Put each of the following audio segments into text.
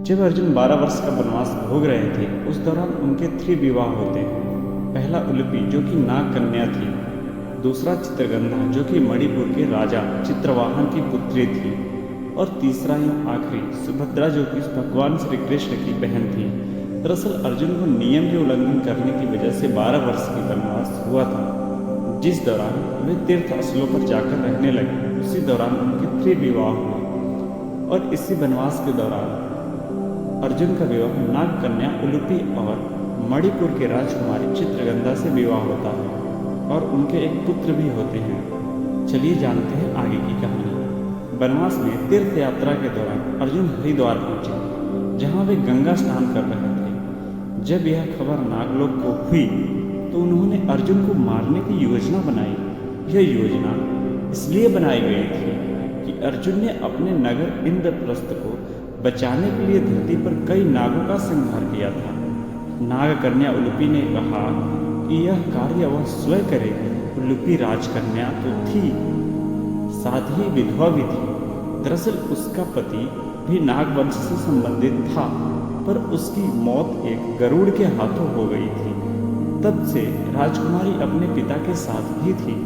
जब अर्जुन 12 वर्ष का वनवास भोग रहे थे, उस दौरान उनके 3 विवाह होते हैं। पहला उलूपी, जो कि नाग कन्या थी। दूसरा चित्रगंधा, जो कि मणिपुर के राजा चित्रवाहन की पुत्री थी। और तीसरा एवं आखिरी सुभद्रा, जो कि भगवान श्री कृष्ण की बहन थी। दरअसल अर्जुन को नियम के उल्लंघन करने की वजह से 12 वर्ष की वनवास हुआ था, जिस दौरान वे तीर्थ स्थलों पर जाकर रहने लगे। उसी दौरान उनके 3 विवाह हुए। और इसी वनवास के दौरान अर्जुन का विवाह नाग कन्या उलूपी और मणिपुर के राजकुमारी चित्रगंधा से विवाह होता है और उनके एक पुत्र भी होते हैं। चलिए जानते हैं आगे की कहानी। वनवास में तीर्थ यात्रा के दौरान अर्जुन हरिद्वार पहुंचे, जहां वे गंगा स्नान कर रहे थे। जब यह खबर नागलोक को हुई तो उन्होंने अर्जुन को मारने की योजना बनाई। यह योजना इसलिए बनाई गई थी कि अर्जुन ने अपने नगर इंद्रप्रस्थ को बचाने के लिए धरती पर कई नागों का संहार किया था। नाग कन्या उलूपी ने कहा कि यह कार्य वह स्वयं करेगी। उलूपी राजकन्या तो थी, साथ ही विधवा भी थी। दरअसल उसका पति भी नाग वंश से संबंधित था, पर उसकी मौत एक गरुड़ के हाथों हो गई थी। तब से राजकुमारी अपने पिता के साथ भी थी।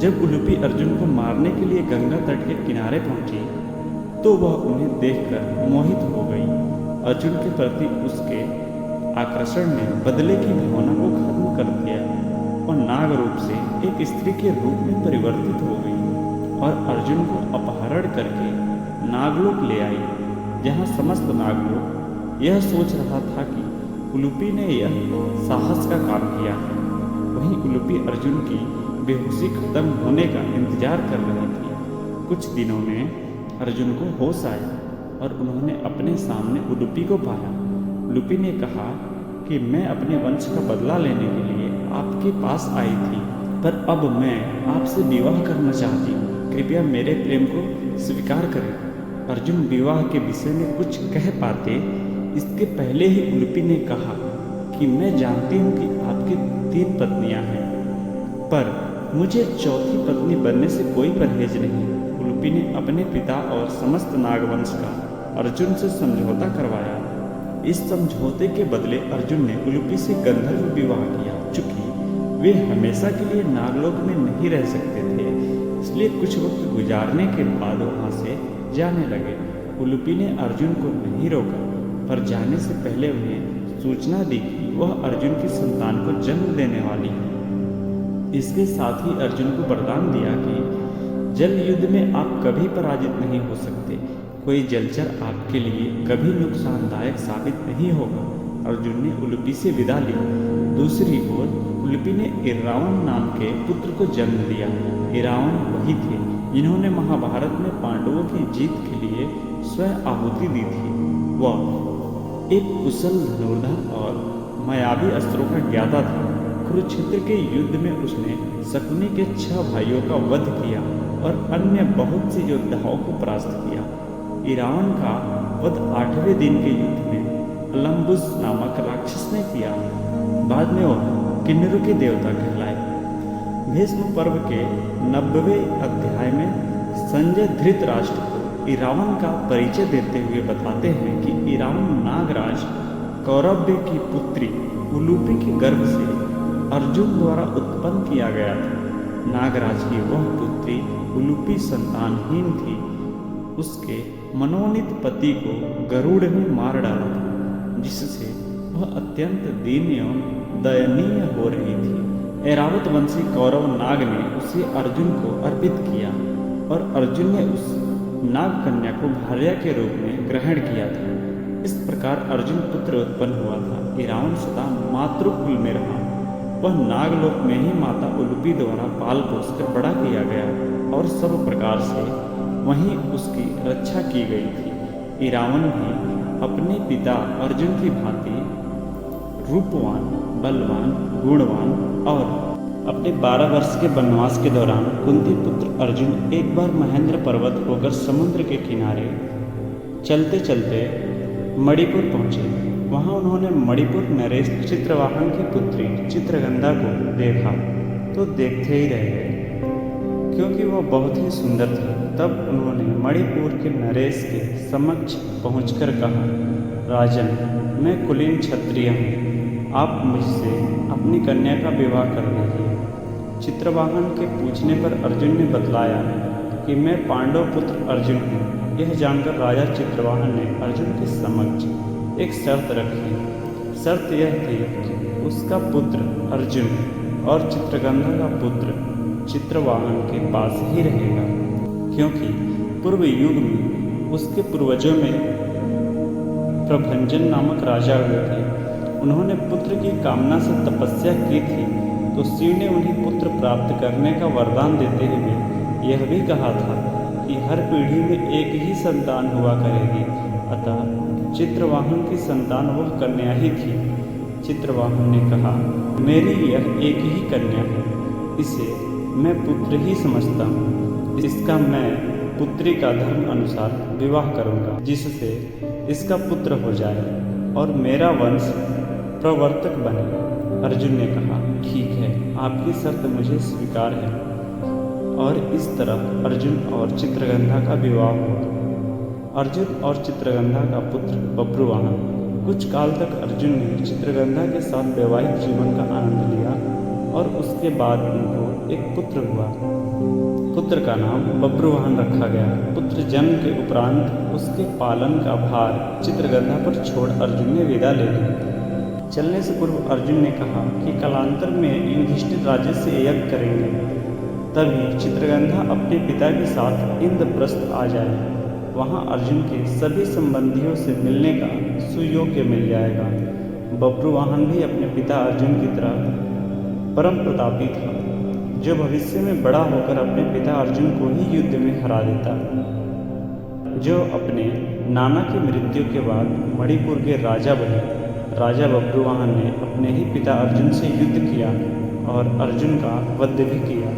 जब उलूपी अर्जुन को मारने के लिए गंगा तट के किनारे पहुंची तो वह उन्हें देखकर मोहित हो गई। अर्जुन के प्रति उसके आकर्षण ने बदले की भावना को खत्म कर दिया और नाग रूप से एक स्त्री के रूप में परिवर्तित हो गई और अर्जुन को अपहरण करके नागलोक ले आई, जहां समस्त नागलोक यह सोच रहा था कि उलूपी ने यह साहस का काम किया है। वहीं उलूपी अर्जुन की बेहोशी खत्म होने का इंतजार कर रही थी। कुछ दिनों में अर्जुन को होश आया और उन्होंने अपने सामने उलूपी को पाया। उलूपी ने कहा कि मैं अपने वंश का बदला लेने के लिए आपके पास आई थी, पर अब मैं आपसे विवाह करना चाहती हूँ। कृपया मेरे प्रेम को स्वीकार करें। अर्जुन विवाह के विषय में कुछ कह पाते इसके पहले ही उलूपी ने कहा कि मैं जानती हूँ कि आपकी 3 पत्नियां हैं, पर मुझे चौथी पत्नी बनने से कोई परहेज नहीं। उलूपी ने अपने पिता और समस्त नागवंश का अर्जुन से समझौता करवाया। इस समझौते के बदले अर्जुन ने उलूपी से गंधर्व विवाह किया। चूंकि वे हमेशा के लिए नागलोक में नहीं रह सकते थे, इसलिए कुछ वक्त गुजारने के बाद वहां से जाने लगे। उलूपी ने अर्जुन को नहीं रोका, पर जाने से पहले उन्हें सूचना दी कि वह अर्जुन की संतान को जन्म देने वाली है। इसके साथ ही अर्जुन को वरदान दिया कि जल युद्ध में आप कभी पराजित नहीं हो सकते। कोई जलचर आपके लिए कभी नुकसानदायक साबित नहीं होगा। अर्जुन ने उलूपी से विदा ली। दूसरी ओर उलूपी ने इरावन नाम के पुत्र को जन्म दिया। इरावन वही थे जिन्होंने महाभारत में पांडवों की जीत के लिए स्वयं आहुति दी थी। वह एक कुशल धनुर्धर और मायावी अस्त्रों का ज्ञाता था। कुरुक्षेत्र के युद्ध में उसने शकुनी के 6 भाइयों का वध किया और अन्य बहुत से योद्धाओं को परास्त किया। इरावन का वध 8वें दिन के युद्ध में अलम्बुस नामक राक्षस ने किया। बाद में वह किन्नरों के देवता कहलाए। भीष्म पर्व के 90वें अध्याय में संजय धृतराष्ट्र को इरावन का परिचय देते हुए बताते हैं कि इरावन नागराज कौरव्य की पुत्री उलूपी के गर्भ से अर्जुन द्वारा उत्पन्न किया गया था। नागराज की वह पुत्री उलूपी संतानहीन थी। उसके मनोनीत पति को गरुड़ ने मार डाला था, जिससे वह अत्यंत दीन एवं दयनीय हो रही थी। ऐरावत वंशी कौरव नाग ने उसे अर्जुन को अर्पित किया और अर्जुन ने उस नाग कन्या को भार्या के रूप में ग्रहण किया था। इस प्रकार अर्जुन पुत्र उत्पन्न हुआ था। इरावन सदा मातृकुल में रहा। वह नागलोक में ही माता उलूपी द्वारा पाल पोस कर बड़ा किया गया और सब प्रकार से वहीं उसकी रक्षा की गई थी। इरावन भी अपने पिता अर्जुन की भांति रूपवान, बलवान, गुणवान और अपने 12 वर्ष के वनवास के दौरान कुंती पुत्र अर्जुन एक बार महेंद्र पर्वत होकर समुद्र के किनारे चलते चलते मणिपुर पहुँचे। वहाँ उन्होंने मणिपुर नरेश चित्रवाहन की पुत्री चित्रगंधा को देखा तो देखते ही रह गए। क्योंकि वह बहुत ही सुंदर थी। तब उन्होंने मणिपुर के नरेश के समक्ष पहुंचकर कहा, राजन, मैं कुलीन क्षत्रिय हूँ, आप मुझसे अपनी कन्या का विवाह कर दीजिए। चित्रवाहन के पूछने पर अर्जुन ने बतलाया कि मैं पांडव पुत्र अर्जुन हूँ। यह जानकर राजा चित्रवाहन ने अर्जुन के समक्ष एक शर्त रखी। शर्त यह थी कि उसका पुत्र अर्जुन और चित्रगंधा का पुत्र चित्रवाहन के पास ही रहेगा, क्योंकि पूर्व युग में उसके पूर्वजों में प्रभंजन नामक राजा हुए थे। उन्होंने पुत्र की कामना से तपस्या की थी, तो शिव ने उन्हें पुत्र प्राप्त करने का वरदान देते हुए यह भी कहा था कि हर पीढ़ी में एक ही संतान हुआ करेगी। अतः चित्रवाहन की संतान वह कन्या ही थी। चित्रवाहन ने कहा, मेरी यह एक ही कन्या है, इसे मैं पुत्र ही समझता हूँ। इसका मैं पुत्री का धर्म अनुसार विवाह करूँगा, जिससे इसका पुत्र हो जाए और मेरा वंश प्रवर्तक बने। अर्जुन ने कहा, ठीक है, आपकी शर्त मुझे स्वीकार है। और इस तरह अर्जुन और चित्रगंधा का विवाह हुआ। अर्जुन और चित्रगंधा का पुत्र बब्रुवाहन। कुछ काल तक अर्जुन ने चित्रगंधा के साथ वैवाहिक जीवन का आनंद लिया और उसके बाद उनको एक पुत्र हुआ। पुत्र का नाम बब्रुवाहन रखा गया। पुत्र जन्म के उपरांत उसके पालन का भार चित्रगंधा पर छोड़ अर्जुन ने विदा ले ली। चलने से पूर्व अर्जुन ने कहा कि कालांतर में युधिष्ठिर राज्य से यज्ञ करेंगे, तभी चित्रगंधा अपने पिता के साथ इंद्रप्रस्थ आ जाए। वहाँ अर्जुन के सभी संबंधियों से मिलने का सुयोग्य मिल जाएगा। बब्रुवाहन भी अपने पिता अर्जुन की तरह परम प्रतापी था, जो भविष्य में बड़ा होकर अपने पिता अर्जुन को ही युद्ध में हरा देता। जो अपने नाना की मृत्यु के बाद मणिपुर के राजा बने। राजा बब्रुवाहन ने अपने ही पिता अर्जुन से युद्ध किया और अर्जुन का वध भी किया।